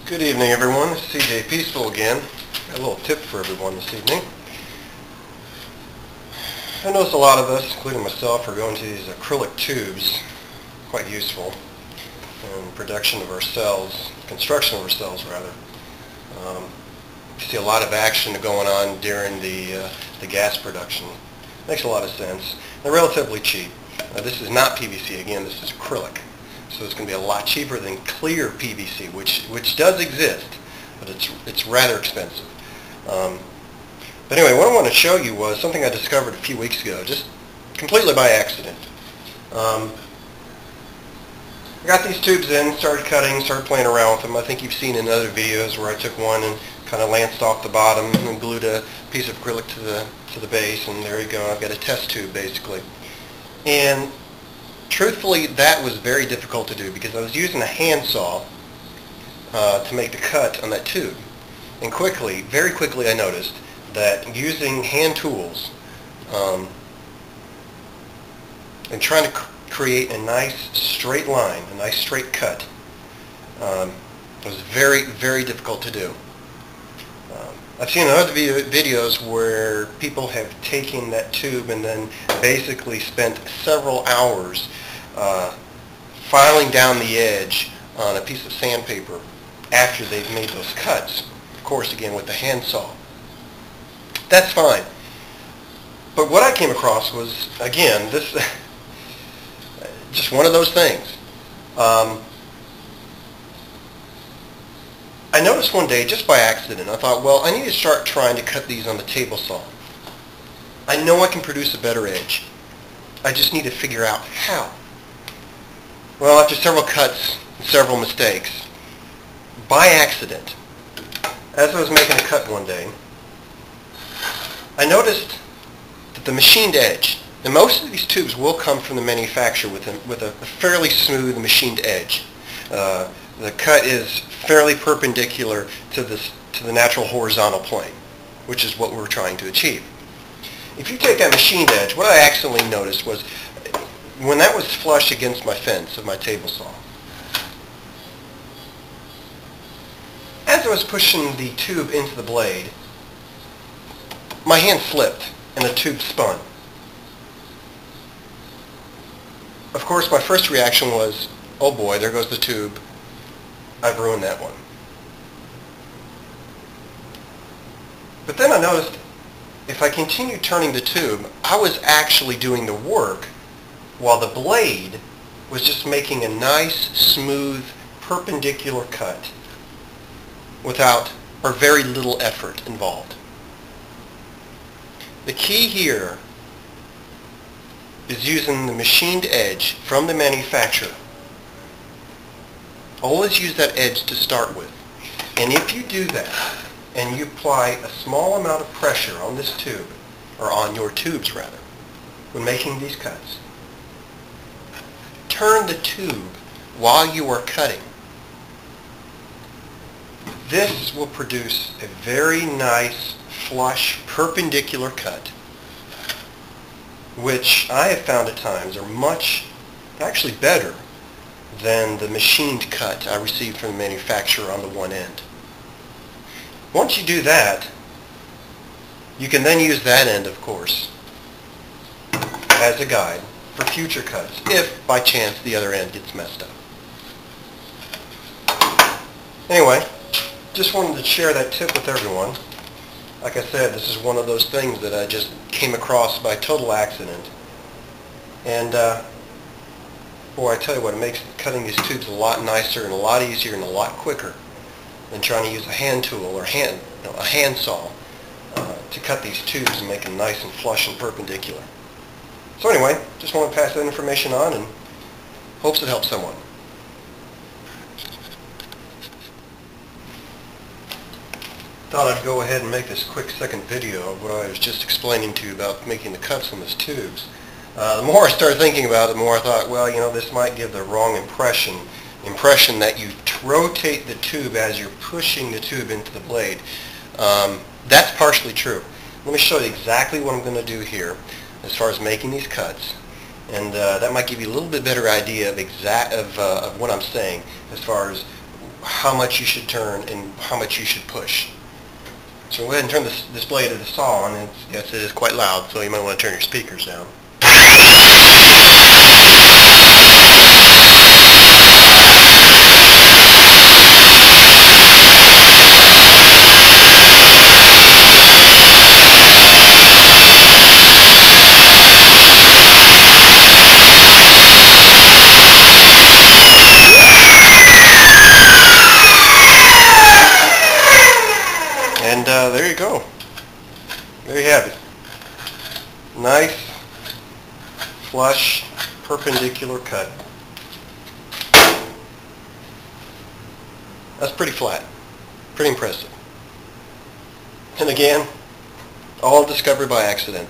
Good evening, everyone. This is CJ Peaceful again. Got a little tip for everyone this evening. I notice a lot of us, including myself, are going to these acrylic tubes. Quite useful in production of our cells, construction of our cells rather. You see a lot of action going on during the gas production. Makes a lot of sense. They're relatively cheap. This is not PVC. Again, this is acrylic. So it's going to be a lot cheaper than clear PVC, which does exist, but it's rather expensive. But anyway, what I want to show you was something I discovered a few weeks ago, just completely by accident. I got these tubes in, started cutting, started playing around with them. I think you've seen in other videos where I took one and kind of lanced off the bottom and glued a piece of acrylic to the base, and there you go. I've got a test tube basically. And truthfully, that was very difficult to do because I was using a handsaw to make the cut on that tube. And very quickly I noticed that using hand tools and trying to create a nice straight line, a nice straight cut, was very, very difficult to do. I've seen other videos where people have taken that tube and then basically spent several hours filing down the edge on a piece of sandpaper after they've made those cuts. Of course, again, with the handsaw. That's fine. But what I came across was, again, this just one of those things. I noticed one day, just by accident, I thought, well, I need to start trying to cut these on the table saw. I know I can produce a better edge. I just need to figure out how. Well, after several cuts and several mistakes, by accident, as I was making a cut one day, I noticed that the machined edge, and most of these tubes will come from the manufacturer with a fairly smooth machined edge. The cut is fairly perpendicular to the natural horizontal plane, which is what we're trying to achieve. If you take that machined edge, what I accidentally noticed was when that was flush against my fence of my table saw, as I was pushing the tube into the blade, my hand slipped and the tube spun. Of course, my first reaction was, oh boy, there goes the tube. I've ruined that one. But then I noticed if I continued turning the tube, I was actually doing the work while the blade was just making a nice, smooth, perpendicular cut without or very little effort involved. The key here is using the machined edge from the manufacturer. Always use that edge to start with. And if you do that, and you apply a small amount of pressure on this tube, or on your tubes rather, when making these cuts, turn the tube while you are cutting. This will produce a very nice, flush, perpendicular cut, which I have found at times are actually better than the machined cut I received from the manufacturer on the one end. Once you do that, you can then use that end, of course, as a guide for future cuts, if by chance the other end gets messed up. Anyway, just wanted to share that tip with everyone. Like I said, this is one of those things that I just came across by total accident. And boy, I tell you what, it makes cutting these tubes a lot nicer and a lot easier and a lot quicker than trying to use a hand tool or a handsaw to cut these tubes and make them nice and flush and perpendicular. So anyway, just want to pass that information on and hopes it helps someone. Thought I'd go ahead and make this quick second video of what I was just explaining to you about making the cuts on these tubes. The more I started thinking about it, the more I thought, well, you know, this might give the wrong impression that you rotate the tube as you're pushing the tube into the blade. That's partially true. Let me show you exactly what I'm going to do here as far as making these cuts, and that might give you a little bit better idea of what I'm saying as far as how much you should turn and how much you should push. So go ahead and turn this blade of the saw on. Yes, it is quite loud, so you might want to turn your speakers down. And there you go. There you have it. Nice, flush, perpendicular cut. That's pretty flat. Pretty impressive. And again, all discovered by accident.